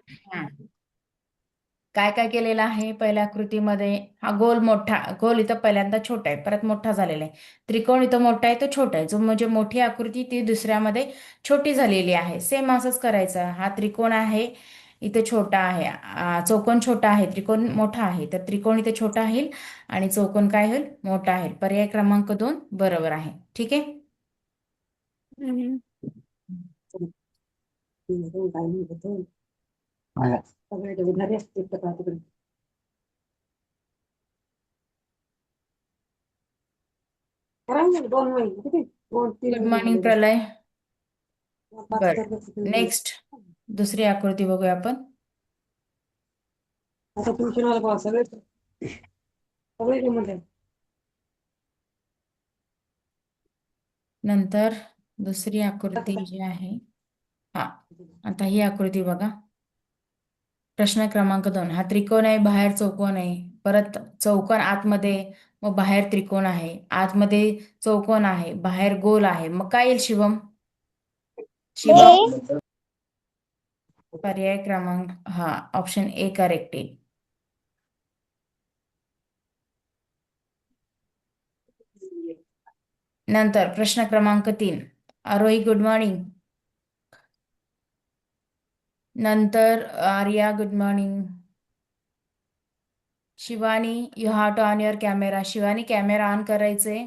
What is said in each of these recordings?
हम्म. काय काय केलेलं आहे पहिल्या आकृतीमध्ये? हा गोल मोठा, गोल इथं पहिल्यांदा छोटा आहे, परत मोठा झालेला आहे. त्रिकोण इथं मोठा आहे, तो छोटा आहे. जो म्हणजे मोठी आकृती ती दुसऱ्यामध्ये छोटी झालेली आहे. सेम असंच करायचं. हा त्रिकोण आहे, इथे छोटा आहे. चौकोन छोटा आहे, त्रिकोण मोठा आहे. तर त्रिकोण इथे छोटा आहे आणि चौकोन काय होईल? मोठा आहे. पर्याय क्रमांक 2 बरोबर आहे. ठीक आहे. हम्म. गुड मॉर्निंग प्रलय. बर, नेक्स्ट दुसरी आकृती बघूया आपण. आता ट्युशन आला बा सगळे सगळे म्हणते नंतर दुसरी आकृती जी आहे, हा, आता ही आकृती बघा. प्रश्न क्रमांक 2. हा त्रिकोण आहे, बाहेर चौकोन आहे. परत चौकोन आतमध्ये, मग बाहेर त्रिकोण आहे. आतमध्ये चौकोन आहे, बाहेर गोल आहे. मग काय येईल शिवम? शिवम, पर्याय क्रमांक, हा, ऑप्शन ए करेक्ट आहे. नंतर प्रश्न क्रमांक 3. Arohi good morning. नंतर Arya good morning. Shivani, you have to on your camera. Shivani, camera on करायचे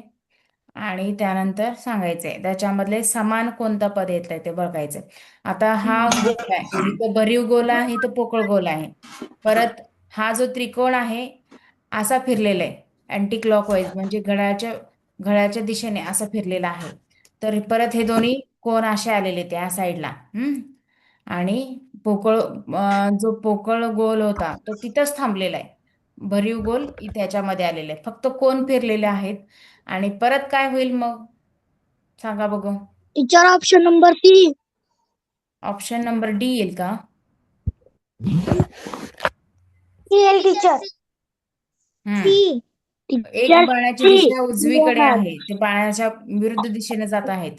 आणि त्यानंतर सांगायचंय त्याच्यामधले समान कोणतं पद येतंय ते बघायचंय. आता हा गोल आहे, इथं भरीव गोल आहे, इथं पोकळ गोल आहे. परत हा जो त्रिकोण आहे असा फिरलेला आहे, अँटी क्लॉकवाईज म्हणजे घड्याळाच्या दिशेने असं फिरलेला आहे. तर परत हे दोन्ही कोण असे आलेले त्या साईडला. आणि जो पोकळ गोल होता तो तिथंच थांबलेला आहे. भरीव गोल त्याच्यामध्ये आलेले आहे, फक्त कोण फिरलेले आहेत. आणि परत काय होईल मग सांगा बघू. Teacher option number C. Option number D येईल का? C teacher. हम्म. सी एक टीचर बाणाची सी. दिशा उजवीकडे आहे, ते बाणाच्या विरुद्ध दिशेने जात आहेत.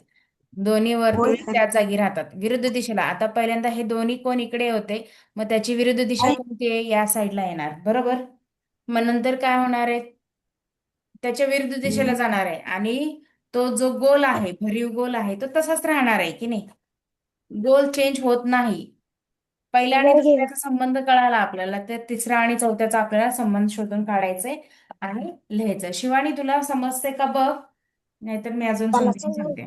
दोन्ही वर्तुळे त्याच जागी राहतात विरुद्ध दिशेला. आता पहिल्यांदा हे दोन्ही कोण इकडे होते, मग त्याची विरुद्ध दिशा कोणती आहे? या साईडला येणार, बरोबर. मग नंतर काय होणार आहे? त्याच्या विरुद्ध दिशेला जाणार आहे आणि तो जो गोल आहे, भरीव गोल आहे, तो तसाच राहणार आहे की नाही? गोल चेंज होत नाही. पहिल्या आणि दुसऱ्याचा संबंध कळाला आपल्याला, तर तिसरा आणि चौथ्याचा आपल्याला संबंध शोधून काढायचे आणि लिहायचं. शिवानी, तुला समजते का बघ? नाहीतर मी अजून समजून सांगते.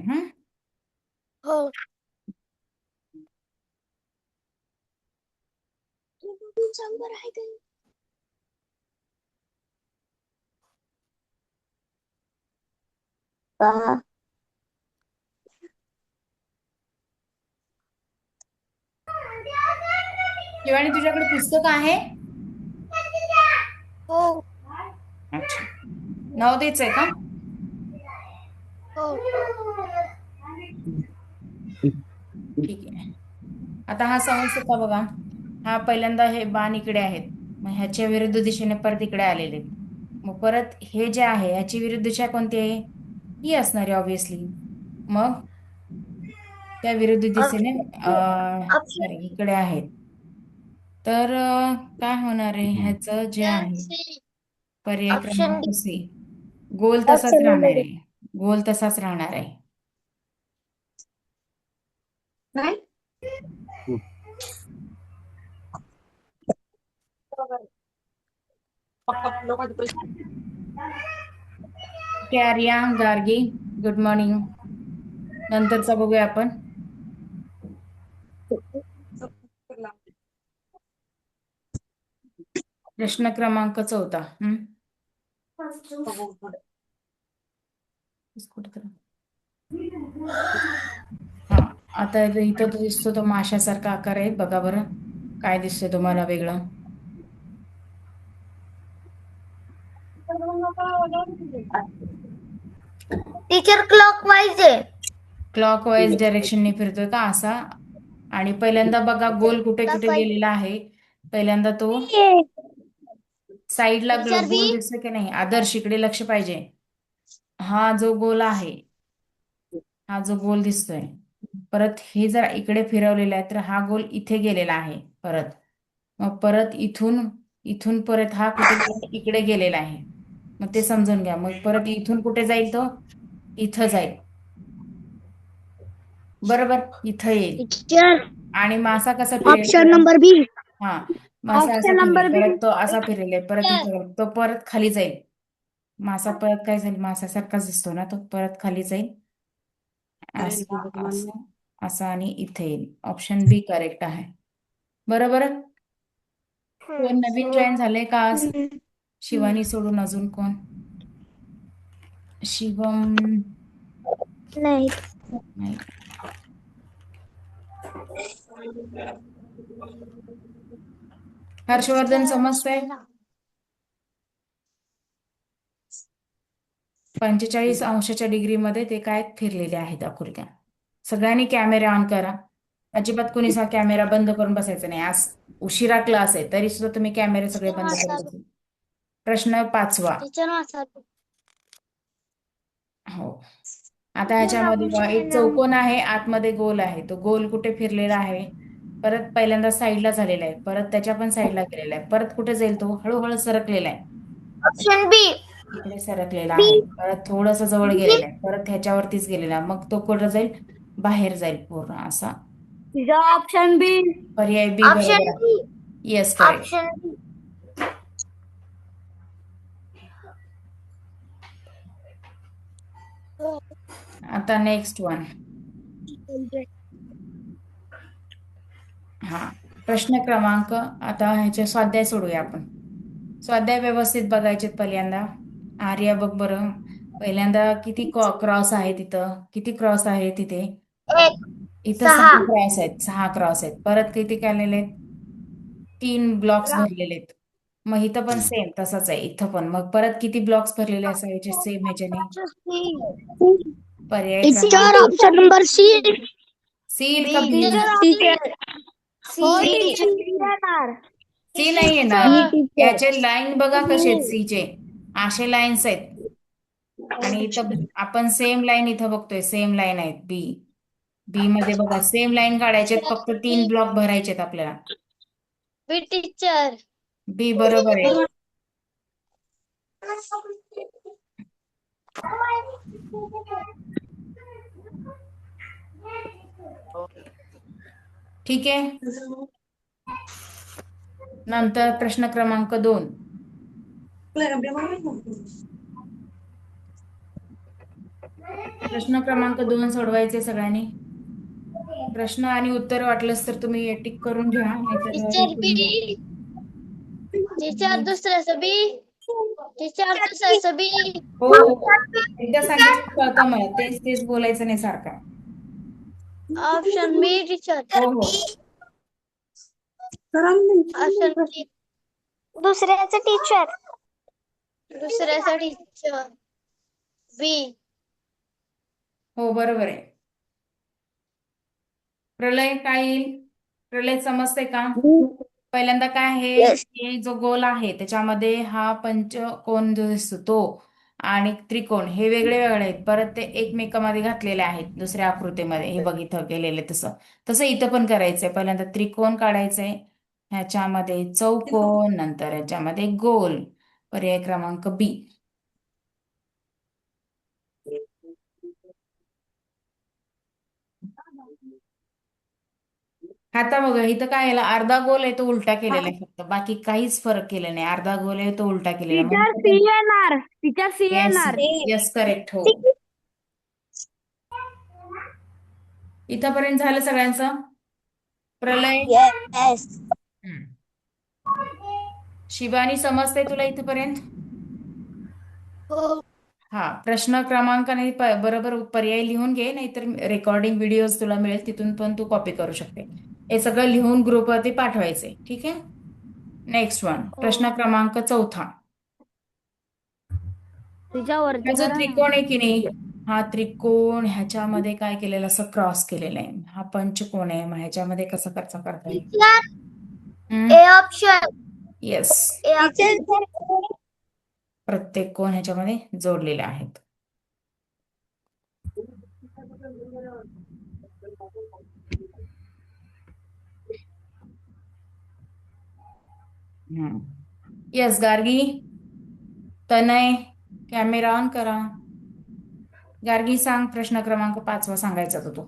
हो. शिवानी, तुझ्याकडे पुस्तक आहे? हो. अच्छा, नवोदयच आहे का? हो. ठीक आहे. आता हा समजतो का बघा. हा पहिल्यांदा हे बाण इकडे आहेत, मग ह्याच्या विरुद्ध दिशेने परत इकडे आलेले आहेत. मग परत हे जे आहे ह्याची विरुद्ध दिशा कोणती आहे? ही असणारी ऑब्विसली. मग त्या विरुद्ध दिशेने ऑप्शन सॉरी इकडे आहेत. तर काय होणार आहे ह्याचं जे आहे? सी. पर्याय ऑप्शन डी. क्रमांक सी. गोल तसाच ऑप्शन राहणार नंबर डी. आहे. गोल तसाच राहणार आहे. नाही पक्का लोकांचे पैसे आर्या गार्गी गुड मॉर्निंग. नंतरचा बघूया आपण. प्रश्न क्रमांक 4. हा, आता इथं तो दिसतो तो माशासारखा आकार आहे, बघा बरं काय दिसतंय तुम्हाला वेगळं? टीचर क्लॉक वाईज आहे. क्लॉक वाईज डायरेक्शनने फिरतोय का असा? आणि पहिल्यांदा बघा गोल कुठे कुठे गेलेला आहे. पहिल्यांदा तो साईडला टीचर बी. गोल दिसतोय की नाही? आदर्श इकडे लक्ष पाहिजे. हा जो गोल आहे, हा जो गोल दिसतोय, परत हे जर इकडे फिरवलेला आहे तर हा गोल इथे गेलेला आहे परत. मग परत इथून इथून परत हा कुठे इकडे गेलेला आहे. मग ते समजून घ्या. मग परत इथून कुठे जाईल तो? इथं जाईल. बरोबर, इथं येईल. टीचर आणि मासा कसा फिरेल ऑप्शन परत? नंबर बी. हा, मासा असा ऑप्शन फिरेल नंबर बी. परत, तो असा फिरेल आहे, परत इथं जाईल. तो परत खाली जाईल. मासा परत काय जाईल? मासासारखाच दिसतो ना, तो परत खाली जाईल. असा असा असा आणि इथे येईल. ऑप्शन बी करेक्ट आहे. बरोबर. कोण नवीन जॉईन झाले का आज? शिवानी सोडून अजून कोण? शिवम नाही. नाही. हर्षवर्धन समजतंय? 45 अंशाच्या डिग्रीमध्ये ते काय फिरलेले आहेत आकृत्या. सगळ्यांनी कॅमेरे ऑन करा. अजिबात कोणी कॅमेरा बंद करून बसायचा नाही. आज उशिरा क्लास आहे तरी सुद्धा तुम्ही कॅमेरे सगळे बंद करून बसा. प्रश्न 5वा. टीचर वाचा. हो. आता ह्याच्यामध्ये बघा, एक चौकोन आहे, आतमध्ये गोल आहे. तो गोल कुठे फिरलेला आहे? परत पहिल्यांदा साईडला झालेला आहे, परत त्याच्या पण साईडला गेलेला आहे, परत कुठे जाईल तो? हळूहळू सरकलेला आहे. ऑप्शन बी. इकडे सरकलेला बी. आहे, परत थोडस जवळ गेलेला आहे, परत ह्याच्यावरतीच गेलेला आहे. मग तो कुठं जाईल? बाहेर जाईल पूर्ण असा. Option B. पर्याय बी बरोबर ऑप्शन आहे. B. Yes, correct. Option B. आता नेक्स्ट वन. हा, प्रश्न क्रमांक, आता ह्याचे स्वाध्याय सोडूया आपण. स्वाध्याय व्यवस्थित बघायचे पहिल्यांदा. आर्या बघ बरं. पहिल्यांदा किती क्रॉस आहे तिथं? किती क्रॉस आहे तिथे? एक. इथं 6 6. क्रॉस आहेत. 6 क्रॉस आहेत. परत किती आलेले आहेत? 3 ब्लॉक्स भरलेले आहेत. मग इथं पण सेम तसंच आहे. इथं पण मग परत किती ब्लॉक्स भरलेले असायचे सेम ह्याच्याने? पर्याय क्रमांक teacher option number C. C का बी? Teacher C. सी नाही येणार. याचे लाईन बघा कसे आहेत सीचे. असे लाईन्स आहेत. आणि इथं आपण सेम लाईन इथं बघतोय, सेम लाईन आहेत. बी बी मध्ये बघा सेम लाईन काढायचे, फक्त 3 ब्लॉक भरायचे आहेत आपल्याला. बी टीचर. बी बरोबर आहे. ठीक आहे. नंतर प्रश्न क्रमांक 2. प्रश्न क्रमांक 2 सोडवायचे सगळ्यांनी. प्रश्न आणि उत्तर वाटलंच तर तुम्ही टिक करून घ्या, नाहीतर टीचर विसरून घ्या. बी. टीचर दुसऱ्याचं बी. टीचर दुसऱ्याचं बी. हो हो, एकदा सांगितलं कळतं मला. तेच तेच बोलायचं नाही सारखं. ऑप्शन बी टीचर. हो हो. ऑप्शन बी. दुसऱ्याचं टीचर. दुसऱ्याचं टीचर. बी. हो बरोबर आहे. प्रलय काय येईल? प्रलय समजते का? पहिल्यांदा काय आहे? हे जो गोल आहे त्याच्यामध्ये हा पंचकोन जो दिसतो तो आणि त्रिकोण हे वेगळे वेगळे आहेत. परत ते एकमेकांमध्ये घातलेले आहेत दुसऱ्या आकृतीमध्ये. हे बघ इथं केलेले तसं तसं इथं पण करायचंय. पहिल्यांदा त्रिकोण काढायचंय, ह्याच्यामध्ये चौकोन, नंतर ह्याच्यामध्ये गोल. पर्याय क्रमांक बी. आता बघा इथं काय याला अर्धा गोल आहे, तो उलटा केलेला आहे फक्त, बाकी काहीच फरक केला नाही. अर्धा गोल आहे तो उलटा केलेला. टीचर सी येणार. टीचर सी येस येणार. Yes, correct. हो, इथंपर्यंत झालं सगळ्यांचं. प्रलय, येस. हम्म. शिवानी समजते तुला इथपर्यंत? हो. हा, प्रश्न क्रमांक नाही बरोबर पर्याय लिहून घे, नाहीतर रेकॉर्डिंग व्हिडिओज तुला मिळेल, तिथून पण तू कॉपी करू शकते. हे सगळं लिहून ग्रुपवरती पाठवायचे. ठीक आहे. नेक्स्ट वन, प्रश्न क्रमांक 4. हा तिच्यावरती जो करा ना. त्रिकोण आहे की नाही, हा त्रिकोण ह्याच्यामध्ये काय केलेलं असं क्रॉस केलेलं आहे. हा पंचकोन आहे, मग ह्याच्यामध्ये कसं करता येईल? Teacher A option. Yes, A option. प्रत्येक कोण ह्याच्यामध्ये जोडलेले आहेत. Yes Gargi, Tanay, camera on करा. गार्गी सांग, प्रश्न क्रमांक 5 सांगायचा होता तो.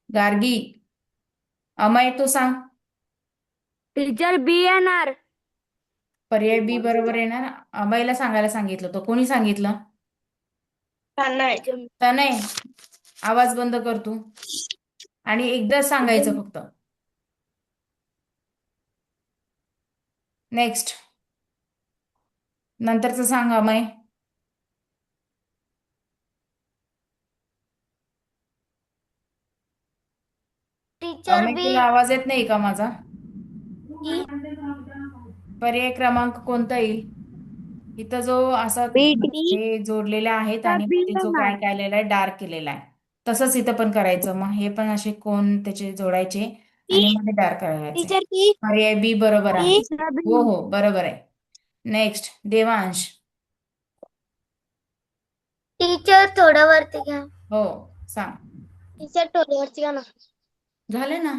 गार्गी, अमय तू सांग. टीचर बी येणार. पर्याय बी बरोबर येणार. अमयला सांगायला सांगितलं होतं. कोणी सांगितलं? तनय, आवाज बंद कर तू. आणि एकदा सांगायचं फक्त. नेक्स्ट, नंतरचं सांग अमय. टीचर अमय बी. तुला आवाज येत नाही का माझा? पर्याय क्रमांक कोणता येईल? इथं जो असा हे जोडलेले आहेत आणि मध्ये जो काय केलेला आहे, डार्क केलेला आहे, तसंच इथं पण करायचं. मग हे पण असे कोण त्याचे जोडायचे आणि मध्ये डार्क करायचे. टीचर बी. पर्याय बी बरोबर आहे. हो हो बरोबर आहे. नेक्स्ट, देवांश. टीचर थोडं वरती घ्या. हो सांग. टीचर थोडं वरती घ्या ना. झालं ना,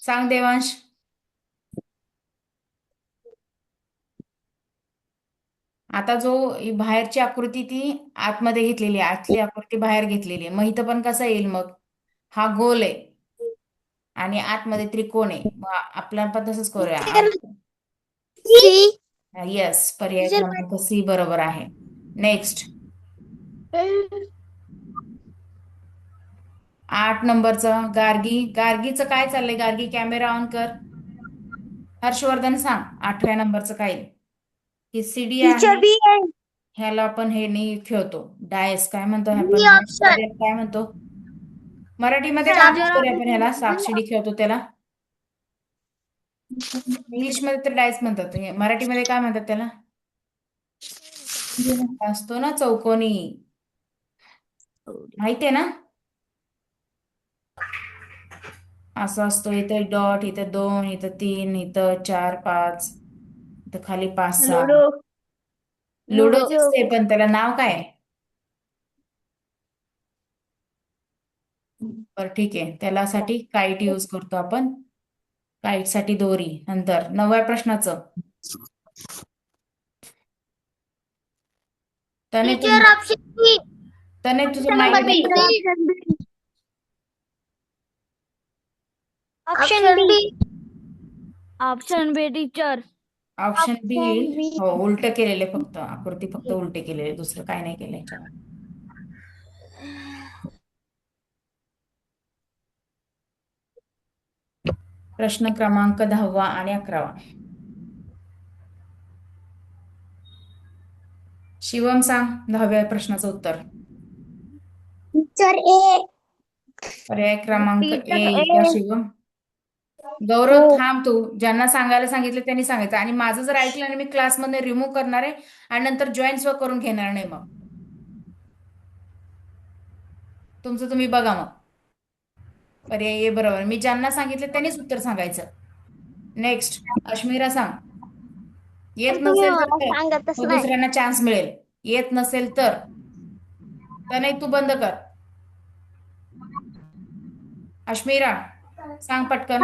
सांग देवांश. आता जो ही बाहेरची आकृती ती आतमध्ये घेतलेली आहे, आतली आकृती बाहेर घेतलेली आहे. मग इथं पण कसं येईल मग? हा गोल आहे आणि आतमध्ये त्रिकोण आहे. मग आपल्याला पण तसंच करूया. सी. येस, पर्याय टीचर क्रमांक सी बरोबर आहे. नेक्स्ट, 8 नंबरचं गार्गी. गार्गीचं काय चाललंय? गार्गी कॅमेरा ऑन कर. हर्षवर्धन सांग, 8व्या नंबरचं काय? ही सीडी टीचर आहे. बी. ह्याला आपण हे नाही ठेवतो, डायस काय म्हणतो आपण? बी ऑप्शन. काय म्हणतो मराठीमध्ये? काय चार्जर. म्हणतो रे आपण ह्याला? सापशिडी खेळतो त्याला. इंग्लिशमध्ये तर डायस म्हणतात, मराठीमध्ये काय म्हणतात त्याला? असतो ना चौकोनी, माहितीये ना? असं असतो. इथे डॉट, इथे 2, इथं 3, इथं 4, 5, इथं खाली 5, 6. लुडो दिसते, पण त्याला नाव काय आहे? बरं ठीक आहे, त्याला साठी काईट यूज करतो आपण. काईट साठी दोरी. नंतर 9व्या प्रश्नाचं. तने टीचर ऑप्शन बी. तने तुझं ऑप्शन माइक नंबर बी. बंद. ऑप्शन बी. ऑप्शन बी टीचर. ऑप्शन बी येईल. ऑप्शन बी. हो, उलट केलेले, फक्त आकृती फक्त उलटे केलेले, दुसरं काय नाही केलं याच्यामध्ये. प्रश्न क्रमांक 10वा आणि 11वा. शिवम सांग 10व्या प्रश्नाचं उत्तर. टीचर ए. पर्याय क्रमांक ए टीचर येईल का ए. शिवम? गौरव थांब तू. ज्यांना सांगायला सांगितलं त्यांनी सांगायचं. आणि माझं जर ऐकलं आणि मी क्लासमध्ये रिमूव्ह करणार आहे आणि नंतर जॉईन सुद्धा करून घेणार नाही. मग तुमचं तुम्ही बघा. मग पर्याय ए बरोबर. मी ज्यांना सांगितलं त्यांनीच उत्तर सांगायचं. नेक्स्ट, अश्मिरा सांग. येत तुम्ही नसेल तर मला काय? सांगतच मग नाही. दुसऱ्यांना चान्स मिळेल. येत नसेल तर नाही, तू बंद कर. अश्मिरा सांग पटकन.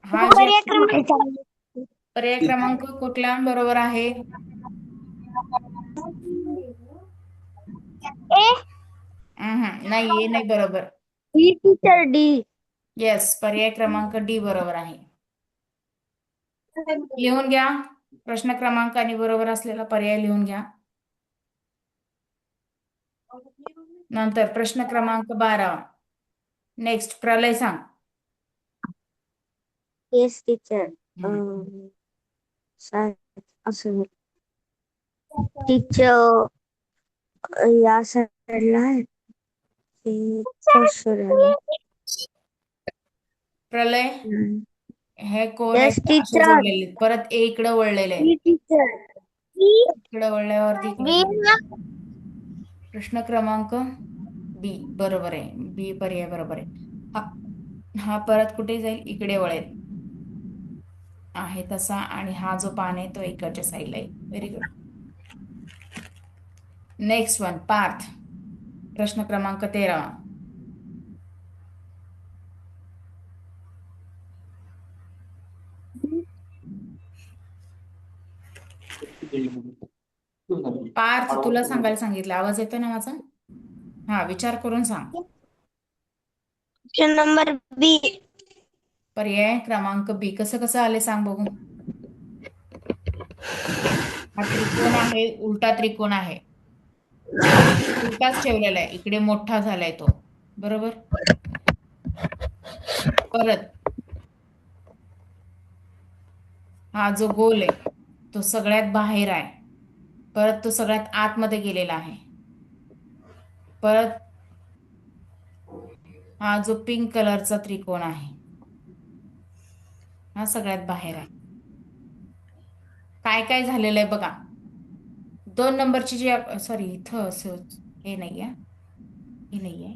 हा जे पर्याय क्रमांक कुठला बरोबर आहे? नाही, ए नाही बरोबर. Teacher D. येस, पर्याय क्रमांक डी बरोबर आहे. लिहून घ्या. प्रश्न क्रमांक आणि बरोबर असलेला पर्याय लिहून घ्या. नंतर प्रश्न क्रमांक 12. नेक्स्ट, प्रलय सांग. Yes teacher. असं टीचर या साईडला आहे. प्रलय, हे कोण Yes, आहेत असे teacher. जोडलेले आहेत. परत ए इकडे वळलेले आहेत. टीचर. इकडे वळल्यावरती इकडे गेले. प्रश्न क्रमांक बी बरोबर आहे. बी पर्याय बरोबर आहे. हा परत कुठे जाईल? इकडे वळेल आहे तसा. आणि हा जो पान आहे तो इकडच्या साईडला आहे. Very good. Next one Parth. प्रश्न क्रमांक 13. पार्थ तुला सांगायला सांगितलं. आवाज येतो ना माझा? हा, विचार करून सांग. ऑप्शन नंबर बी. पर्याय क्रमांक बी. कसं कसं आले सांग बघू. हा त्रिकोण आहे, उलटा त्रिकोण आहे. उलटाच ठेवलेला आहे, इकडे मोठा झालाय तो. बरोबर. परत हा जो गोल आहे तो सगळ्यात बाहेर आहे. परत तो सगळ्यात आतमध्ये गेलेला आहे. परत हा जो पिंक कलरचा त्रिकोण आहे हा सगळ्यात बाहेर आहे. काय काय झालेलं आहे बघा. 2 नंबरची जी सॉरी इथं असं हे नाहीये, हे नाहीये.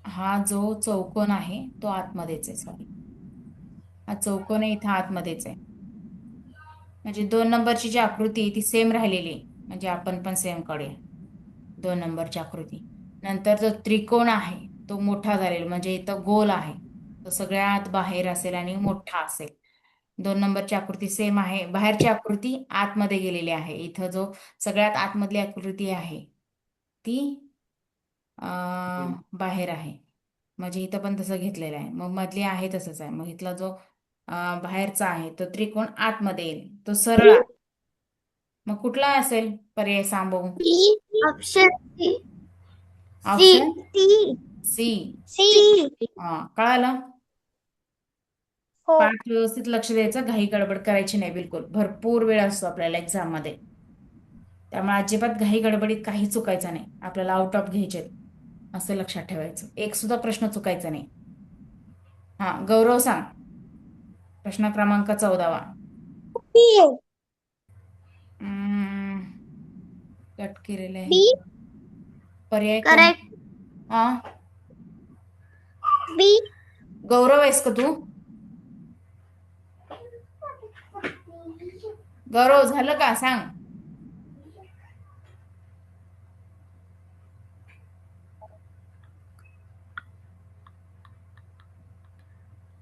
हा जो चौकोन आहे तो आतमध्येच आहे. सॉरी, हा चौकोन आहे, इथं आतमध्येच आहे. म्हणजे 2 नंबरची जी आकृती आहे ती सेम राहिलेली आहे. म्हणजे आपण पण सेम काढूया 2 नंबरची आकृती. नंतर जो त्रिकोण आहे तो मोठा झालेला, म्हणजे इथं गोल आहे तो सगळ्यात बाहेर असेल आणि मोठा असेल. 2 नंबरची आकृती सेम आहे. बाहेरची आकृती आतमध्ये गेलेली आहे. इथं जो सगळ्यात आतमधली आकृती आहे ती बाहेर आहे. म्हणजे इथं पण तसं घेतलेलं आहे. मग मधली आहे तसंच आहे. मग इथला जो बाहेरचा आहे तो त्रिकोण आतमध्ये येईल, तो सरळ आहे. मग कुठला असेल पर्याय सांग बघू. Option C. Option C. C. C. कळालं. हो. पाठ व्यवस्थित लक्ष द्यायचं, घाई गडबड करायची नाही बिलकुल. भरपूर वेळ असतो आपल्याला एक्झाम मध्ये, त्यामुळे अजिबात घाई गडबडीत काही चुकायचं नाही. आपल्याला आउट ऑफ घ्यायचे असं लक्षात ठेवायचं. एक सुद्धा प्रश्न चुकायचा नाही. हा, गौरव सांग. प्रश्न क्रमांक 14. कट केलेलं आहे. बी. पर्याय करेक्ट. हा, बी. गौरव आहेस का तू? गौरव झालं का सांग.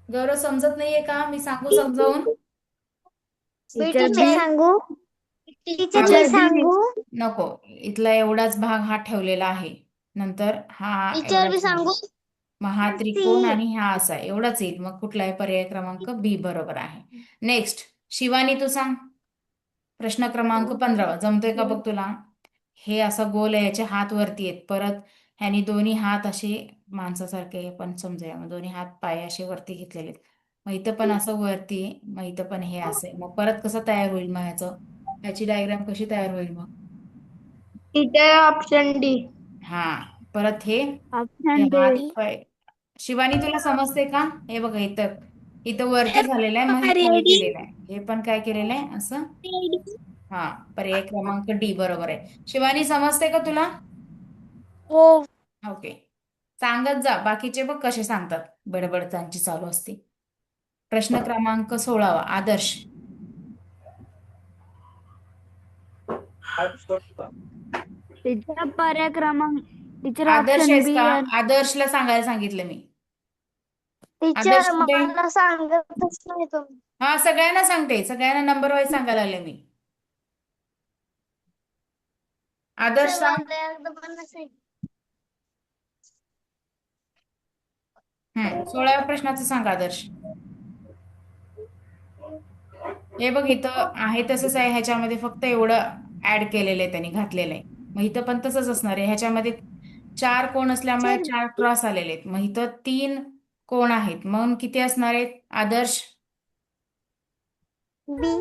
गौरव समजत नाहीये का? मी सांगू समजावून? टीचर सांगू. टीचर टीचर सांगू. नको, इथला एवढाच भाग हा ठेवलेला आहे. नंतर हा टीचर एवढाच बी सांगू. मग हा त्रिकोण आणि हा असा एवढाच येईल. मग कुठला आहे पर्याय क्रमांक बी बरोबर आहे. नेक्स्ट शिवानी तू सांग. प्रश्न क्रमांक 15. जमतोय का बघ तुला? हे असा गोल आहे, याचे हात वरती आहेत. परत ह्यानी दोन्ही हात असे माणसासारखे पण समजूया, मग दोन्ही हात पाय असे वरती घेतलेले आहेत. मग इथं पण असं वरती आहे, मग इथं पण हे असे. मग परत कसं तयार होईल मग ह्याची डायग्राम कशी तयार होईल मग? Teacher option D. हा, परत हे ऑप्शन हात डी. पाय. शिवानी तुला समजते का? हे बघा, इथं इथं वरती झालेलं आहे, मग हे खाली केलेलं आहे. हे पण काय केलेलं आहे असं. हा, पर्याय क्रमांक डी बरोबर आहे. शिवानी समजते का तुला? हो. ओके, सांगत जा. बाकीचे बघ कसे सांगतात, बडबड त्यांची चालू असते. प्रश्न क्रमांक 16. आदर्श. टीचर पर्याय क्रमांक. टीचर आदर्श ऑप्शन आहेस बी. का? आदर्शला सांगायला सांगितलं मी. आदर्श टीचर कुठे? मला सांगतच नाही तुम्ही. हा, सगळ्यांना सांगते, सगळ्यांना नंबर वाईज सांगायला लागले मी. आदर्श सांग. 16व्या प्रश्नाचं सांग आदर्श. हे बघ, इथं आहे तसंच आहे. ह्याच्यामध्ये फक्त एवढं ऍड केलेलं आहे, त्यांनी घातलेलं आहे. मग इथं पण तसंच असणार आहे. ह्याच्यामध्ये 4 कोण असल्यामुळे 4 क्रॉस आलेले आहेत. मग इथं 3 कोण आहेत. मग किती असणार आहेत आदर्श? बी.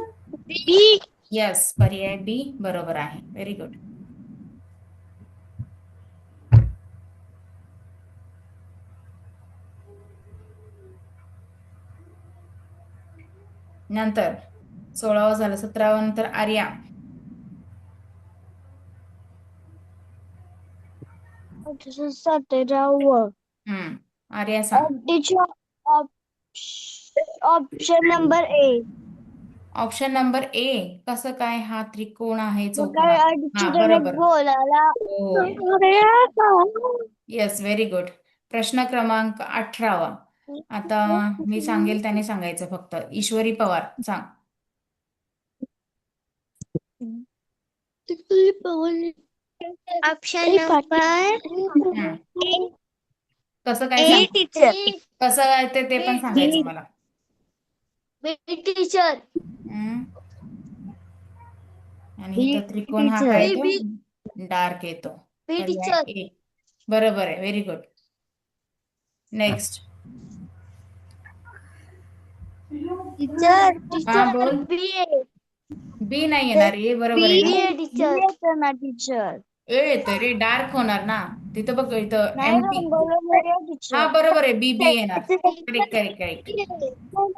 बी. यस, पर्याय बी बरोबर आहे. Very good. नंतर 16वा झालं. 17वा नंतर आर्या. आर्या सांग. टीचर ऑप्शन नंबर ए. ऑप्शन नंबर ए. कसं काय? हा त्रिकोण आहे मग काय चौकोनात. हा, अडचणीने बरोबर. बोलायला हो, येस, व्हेरी गुड. प्रश्न क्रमांक 18. आता मी सांगेल त्याने सांगायचं फक्त. ईश्वरी पवार, सांग. ऑप्शन नंबर हम्म. कसं काय ए सांग? टीचर. कसं आहे ते पण सांगायचं मला. बी टीचर. हम्म. आणि बी इथं त्रिकोण हा काय येतो? बी डार्क येतो. बी पर्याय टीचर. ए. बरोबर आहे, व्हेरी गुड. नेक्स्ट. टीचर हा, टीचर बोल. बी ए. बी नाही येणार, ए बरोबर आहे ना. टीचर येतं ना टीचर. ए येतोय रे, डार्क होणार ना. तिथं बघ, इथं नाही एमटी. रंगवलं हा, टीचर. बरोबर आहे, बी बी येणार. Correct, correct, correct.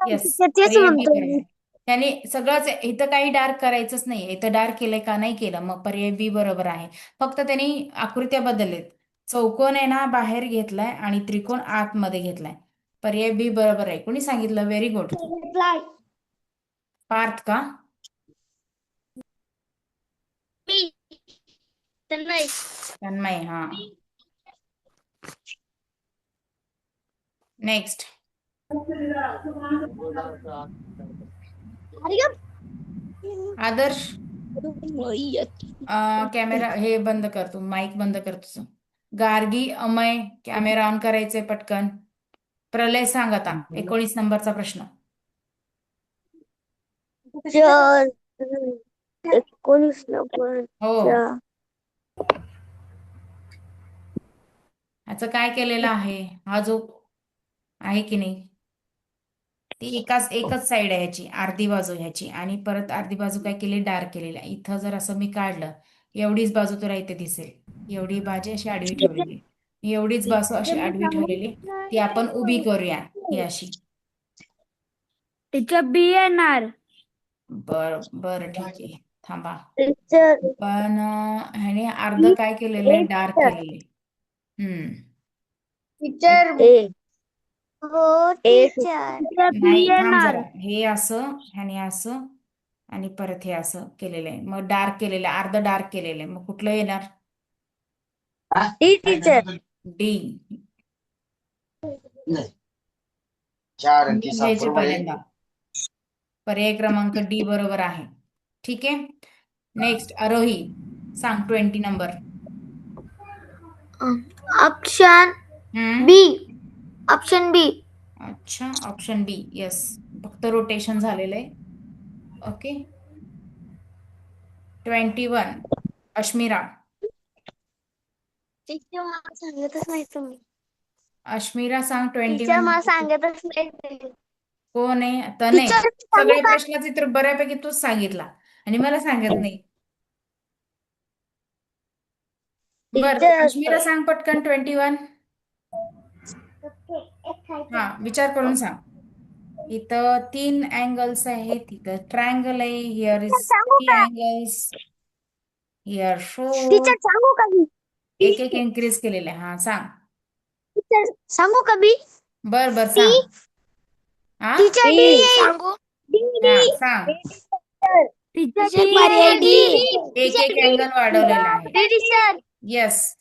येस, तेच पर्याय बी म्हणतो बरोबर मी. आहे. त्याने सगळंच इथं काही डार्क करायचंच नाही. इथं डार्क केलंय का नाही केलं, मग पर्याय बी बरोबर आहे. फक्त त्यांनी आकृत्या बदललेत. चौकोन आहे ना बाहेर घेतलाय आणि त्रिकोण आतमध्ये घेतलाय. पर्याय बी बरोबर आहे. कोणी सांगितलं? Very good. पार्थ का? बी. तर नाही. तन्मय, हा. नेक्स्ट. आदर्श, कॅमेरा हे बंद कर, तू माईक बंद कर तुझं. गार्गी, अमय, कॅमेरा ऑन करायचे पटकन. प्रलय, सांग आता 19 नंबरचा प्रश्न. Teacher 19 number. हो. ह्याचं काय केलेलं आहे? हा जो आहे की नाही, ती एकच साईड आहे ह्याची, अर्धी बाजू ह्याची, आणि परत अर्धी बाजू काय केली? डार्क केलेली आहे. इथं जर असं मी काढलं, एवढीच बाजू तुला इथे दिसेल. एवढी बाजू अशी आडवी ठेवलेली. एवढीच बाजू अशी आडवी ठेवलेली. ती आपण उभी करूया, ही अशी. टीचर बी येणार. बरं, ठीक आहे, थांबा. टीचर पण ह्याने अर्ध काय केलेलं आहे? डार्क केलेलं आहे. टीचर ए. हो टीचर. टीचर बी नाही, थांब येणार. जरा. हे असं, ह्याने असं, आणि परत हे असं केलेलं आहे. मग डार्क केलेलं आहे, अर्ध डार्क केलेलं आहे. मग कुठलं येणार? D teacher. डी. घ्यायचे पहिल्यांदा. पर्याय क्रमांक डी बरोबर आहे. ठीक आहे. नेक्स्ट, आरोही, सांग 20 नंबर. ऑप्शन हम्म. बी. ऑप्शन बी. अच्छा, ऑप्शन बी. येस, फक्त रोटेशन झालेलं आहे. ओके. 21, अश्मिरा. टीचर मला सांगतच नाही तुम्ही. अश्मिरा, सांग टीचर 21. मला सांगतच नाही तुम्ही. कोण आहे? तनय. टीचर सांगू सगळ्या का? प्रश्नाचे तर बऱ्यापैकी तूच सांगितला आणि मला सांगत नाही. बर, अश्मिरा, टीचर सांग पटकन 21. हा, विचार करून सांग. इथं 3 अँगल्स आहेत. इथं ट्रायंगल आहे. हिअर इज सांगू 3 का? अँगल्स. हिअर 4. टीचर सांगू का मी? एक एक इन्क्रीज केलेलं आहे. हा, सांग. टीचर सांगू का मी? बर, डी. सांग. हा, टीचर डी येईल. डी हा, डी. सांग. टीचर टीचर बी पर्याय डी. एक एक अँगल वाढवलेला आहे. D teacher. Yes.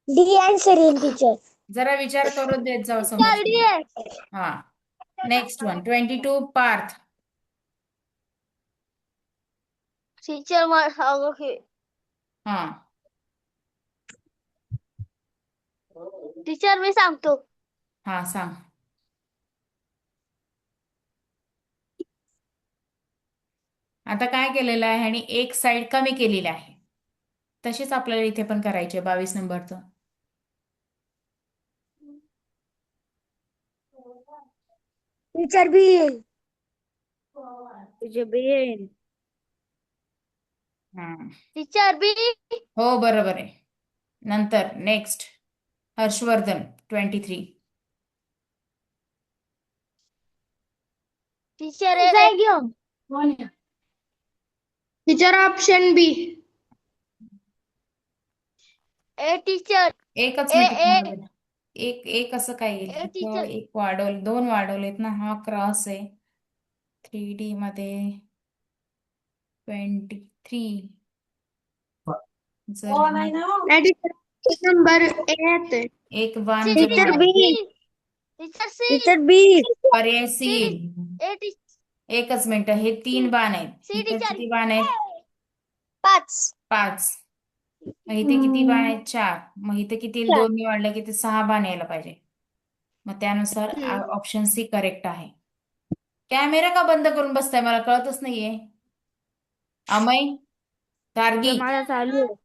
D answer येईल टीचर. जरा विचार करून देत जाऊ टीचर डी समोर. आहे. हा, नेक्स्ट वन, 22, पार्थ. टीचर मला सांगू की. हा, टीचर मी सांगतो. हा, सांग. आता काय केलेलं आहे आणि एक साइड कमी केलेली आहे. तशीच आपल्याला इथे पण करायची आहे 22 नंबरचं. टीचर बी येईल. टीचर बी येईल. हा, टीचर बी. हो, बरोबर आहे. नंतर नेक्स्ट, हर्षवर्धन 23. टीचर ए घेऊन. Teacher option B. A teacher. एकच ए मिनिट ए थांबा. एक एक असं काय येईल? ए इथं टीचर. एक वाढवलं, 2 वाढवलेत ना. हा क्रॉस आहे 3D मध्ये 23 जर वन आहे ना नाही टीचर नंबर ए येतोय एक वन जर टीचर म्हणाल बी टीचर सी टीचर बी पर्याय सी सी येईल. ए टीचर एकच मिनिट, हे 3 बाण आहेत. सी इथे टीचर किती बाण आहेत? 5 5. मग इथे किती बाण आहेत? 4. मग इथे किती? 2 ने वाढलं की ते 6 बाण यायला पाहिजे. मग त्यानुसार ऑप्शन सी करेक्ट आहे. कॅमेरा का बंद करून बसताय मला कळतच नाहीये. अमय, गार्गी, माझा चालू आहे.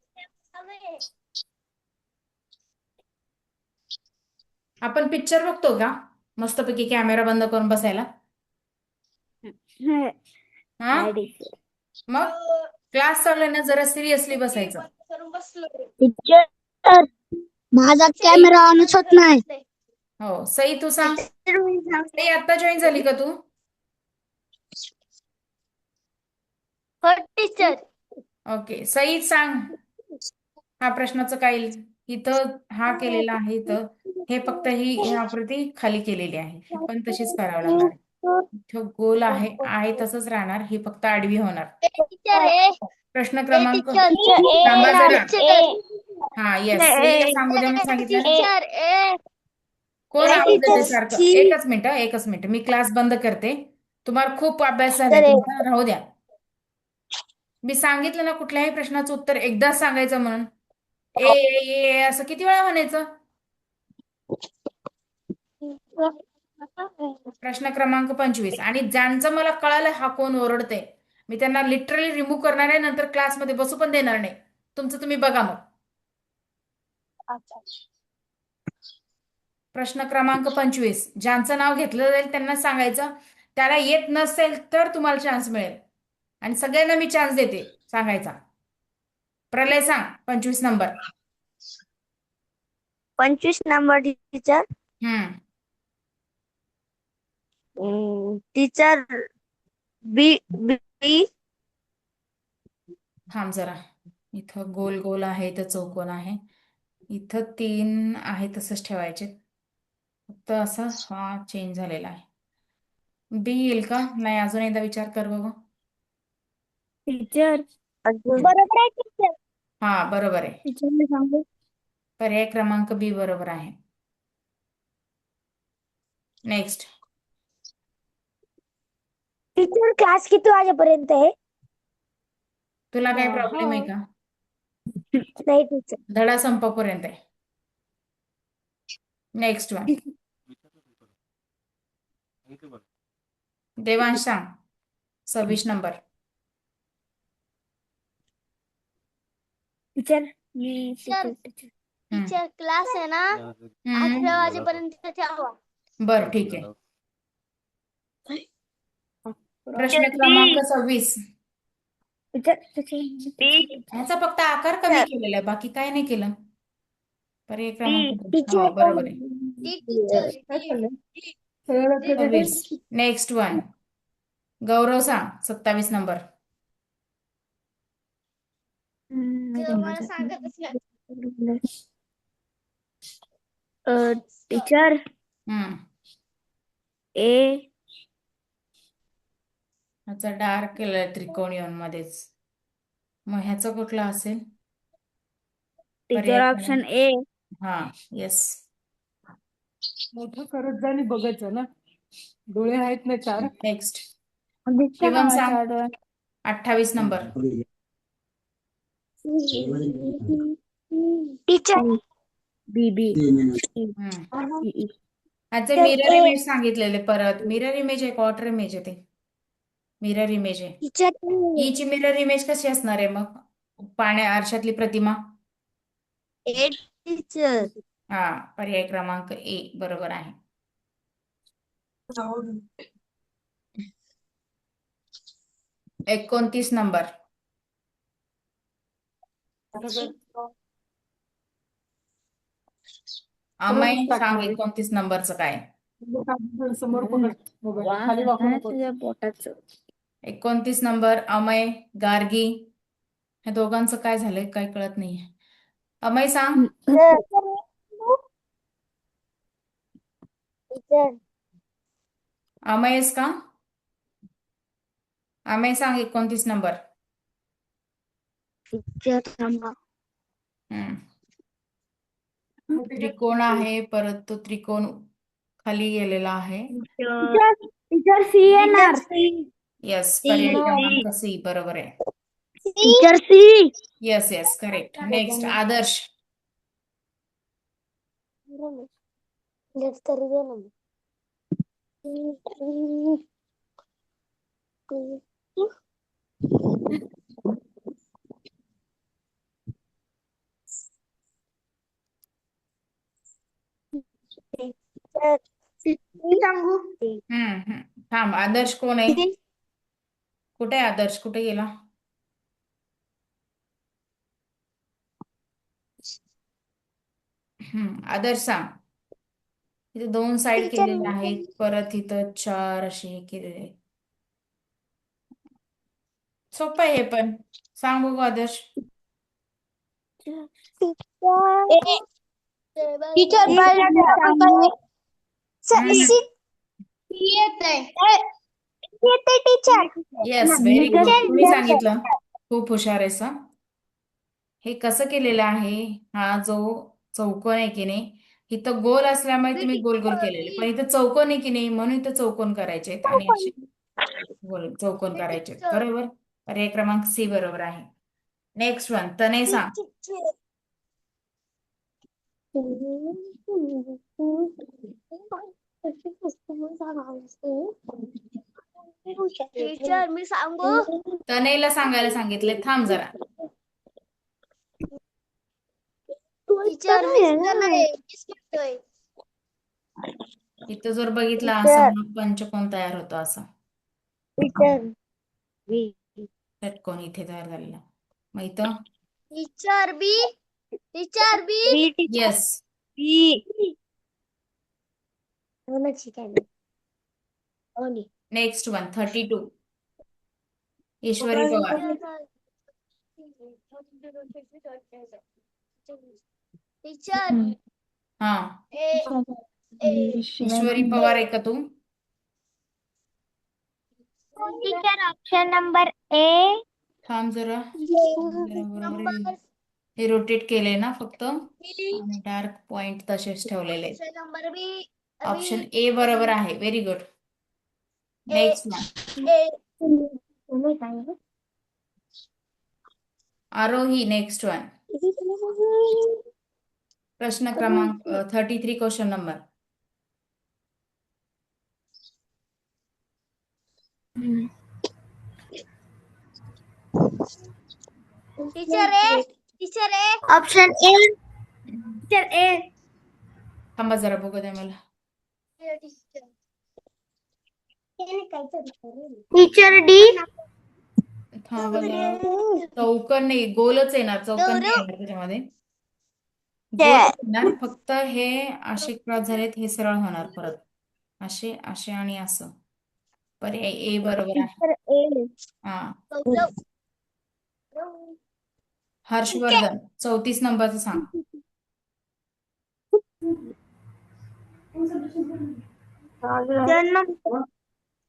आपण पिक्चर बघतो का मस्तपैकी कॅमेरा बंद करून बसायला? हा, नाही टीचर. मग क्लास चालू आहे ना, जरा सिरियसली बसायचं. टीचर माझा कॅमेरा ऑनच होत नाही हो, सई तू सांग. सई आता जॉईन झाली का तू? हो टीचर ओके, सई सांग. हा प्रश्नाचं काय येईल? इथं हा केलेला आहे, इथं हे फक्त ही आकृती खाली केलेली आहे, ही पण तशीच करावं लागणार आहे. इथं गोल आहे तसंच राहणार, ही फक्त आडवी होणार. टीचर ए प्रश्न ए क्रमांक, टीचर थांबा जरा. टीचर हा, येस, सईला सांगू द्या, मी सांगितलं ना. टीचर ए कोण ए आवाज देते टीचर सारखं? सी एकच मिनिट, मी क्लास बंद करते. तुम्हाला खूप अभ्यास झालाय तुमचा, राहू द्या. मी सांगितलं ना, कुठल्याही प्रश्नाचं उत्तर एकदाच सांगायचं म्हणून. ए ए ए असं किती वेळा म्हणायचं? प्रश्न क्रमांक 25. आणि ज्यांचं मला कळालं हा कोण ओरडते, मी त्यांना लिटरली रिमूव्ह करणार आहे, नंतर क्लासमध्ये बसू पण देणार नाही. तुमचं तुम्ही बघा मग. प्रश्न क्रमांक 25. ज्यांचं नाव घेतलं जाईल त्यांना सांगायचं. त्याला येत नसेल तर तुम्हाला चान्स मिळेल, आणि सगळ्यांना मी चान्स देते सांगायचा. प्रलय सांग 25 नंबर. 25 नंबर टीचर हम्म टीचर बी बी थांब जरा. इथं गोल गोल आहे, इथं चौकोन आहे, इथं 3 आहे तसंच ठेवायचे. फक्त असं हा चेंज झालेला आहे. बी येईल का नाही? अजून एकदा विचार कर बघू. टीचर बरोबर आहे टीचर हा, बरोबर आहे. टीचर मी सांगू. पर्याय क्रमांक बी बरोबर आहे. नेक्स्ट. टीचर क्लास किती वाजेपर्यंत आहे तुला काही प्रॉब्लेम आहे का? नाही टीचर धडा संपेपर्यंत आहे. Next one. देवांश सांग 26 नंबर. टीचर मी टीचर टीचर टीचर क्लास आहे ना 11 वाजेपर्यंत ठेवा. बर, ठीक आहे. प्रश्न क्रमांक 26. ह्याचा फक्त आकार कमी केलेला आहे, बाकी काय नाही केलं. पर्याय क्रमांक 2. हो, बरोबर आहे. टीचर काय चाललंय सगळं लक्ष द्या. 26. Next one. गौरव सांग 27 नंबर. मला सांगतच नाही. टीचर हम्म ए ह्याचा डार्क केलेला त्रिकोणीय मध्येच. मग ह्याचं कुठला असेल? टीचर पर्याय ऑप्शन ए. हा, येस. मोठं करत जा आणि बघायचं ना, डोळे आहेत ना 4. नेक्स्ट. शिवम सांग 28 नंबर. टीचर बी बी ह्याचे मिरर इमेज सांगितलेले. परत मिरर इमेज आहे, क्वार्टर इमेज आहे. ते मिरर इमेज आहे. टीचर हीची मिरर इमेज कशी असणार आहे मग? आरशातली प्रतिमा. ए टीचर हा, पर्याय क्रमांक ए बरोबर आहे. 29 नंबर. अमय सांग 29 नंबरचं काय? समोर पकड मोबाईल, खाली वाकू नको. तुझ्या पोटाचं 29 नंबर. अमय, गार्गी, ह्या दोघांचं काय झालंय काय कळत नाहीये. अमय सांग. टीचर अमयस का? आम्ही सांग 29 नंबर. टीचर थांबा. त्रिकोण आहे, परत तो त्रिकोण खाली गेलेला आहे. टीचर सी येणार. येस, पर्याय क्रमांक सी बरोबर आहे. Teacher C. Yes yes correct. Next Adarsh. Late करू दे ना. मी सांगू थांब, आदर्श कोण आहे? कुठे आहे आदर्श? कुठे गेला? आदर्श सांग. इथे 2 साइड केलेले आहेत, परत इथं 4 असे हे केलेले आहेत. सोपं आहे हे पण. सांग बघू आदर्श. टीचर येते टीचर. Yes, very good. तुम्ही सांगितलं. खूप हुशार आहेस हं. हे कसं केलेलं आहे? हा जो चौकोन आहे की नाही, इथं गोल असल्यामुळे तुम्ही गोल गोल केलेले, पण इथं चौकोन आहे की नाही, म्हणून इथं चौकोन करायचे आहेत आणि असे गोल चौकोन करायचे आहेत. बरोबर. पर्याय क्रमांक सी बरोबर आहे. नेक्स्ट वन, तने सांग. टीचर मी सांगू. तनेला सांगायला सांगितले. थांब जरा. टीचर मी सांगतोय. इथं जर बघितलं असं मग पंचकोन तयार होतो असा. टीचर बी. षटकोन इथे तयार झालेला. मग इथं teacher B. Teacher B. B teacher. Yes. B. Next one 32. Ishwari Pawar. Teacher हा, ईश्वरी पवार आहे का तू? Teacher option number A. थांब जरा. बरोबर आहे. हे रोटेट केले ना फक्त, आणि डार्क पॉइंट तसेच ठेवलेले आहेत. Number B. ऑप्शन ए बरोबर आहे. Very good. Next one Aarohi. Next one प्रश्न क्रमांक 33 question number. Teacher A. Teacher A. Option A. Teacher A. थांबा जरा बघू द्या मला. Teacher D. थांबा जरा. चौकन नाही, गोलच येणार. चौकन नाही येणार त्याच्यामध्ये. गोलच येणार. फक्त हे असे क्रॉस झालेत, हे सरळ होणार परत. असे असे आणि असं. पर्याय ए बरोबर आहे. Teacher A. हा. हर्षवर्धन 34 नंबरचं सांग.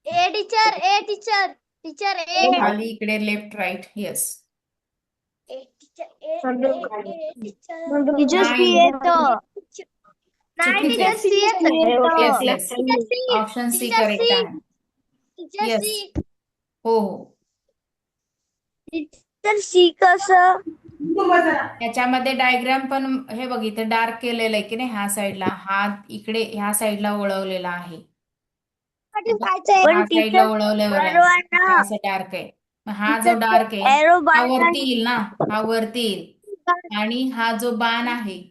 A teacher. A teacher. Teacher A. खाली इकडे left right. Yes. A teacher A. Teacher. Teacher C येतो. नाही चुकीचं टीचर सी येस येतो. Yes. Option C teacher correct C. आहे. Teacher Yes. सी. हो हो. टीचर सी कसं? त्याच्यामध्ये डायग्राम पण हे बघ, इथे डार्क केलेलं आहे की नाही, ह्या साईडला. हा इकडे ह्या साईडला वळवलेला आहे. ह्या साईडला वळवल्यावर आहे. हा असं डार्क आहे. मग हा जो डार्क आहे एरो हा वरती येईल ना, हा वरती येईल. आणि हा जो बाण आहे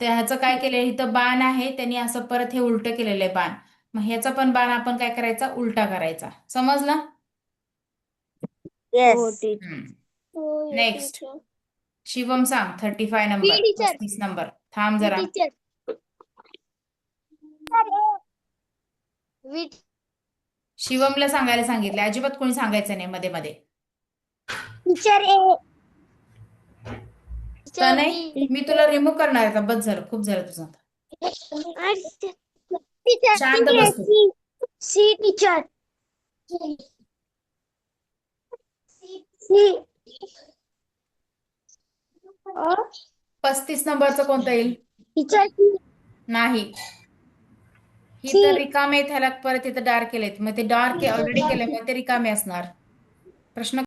त्याचं काय केलंय, इथं बाण आहे, त्यांनी असं परत हे उलट केलेलं आहे बाण. मग ह्याचा पण बाण आपण काय करायचा, उलटा करायचा. समजलं? येस. नेक्स्ट शिवम सांग. 35 नंबर. टीचर. 35 नंबर. थांब जरा. टीचर. शिवमला सांगायला सांगितलं. अजिबात कोणी सांगायचं नाही मध्ये मध्ये. टीचर ए. तर नाही, मी तुला रिमूव्ह करणार आहे का? बस झालं, खूप झालं तुझं. शांत बस तू. C teacher. 35 नंबरचं कोणतं येईल? टीचर नाही, ही तर रिकामे आहेत, ह्याला परत इथं डार्क केलेत, मग ते डार्क ऑलरेडी केले, मग ते रिकामे असणार. प्रश्न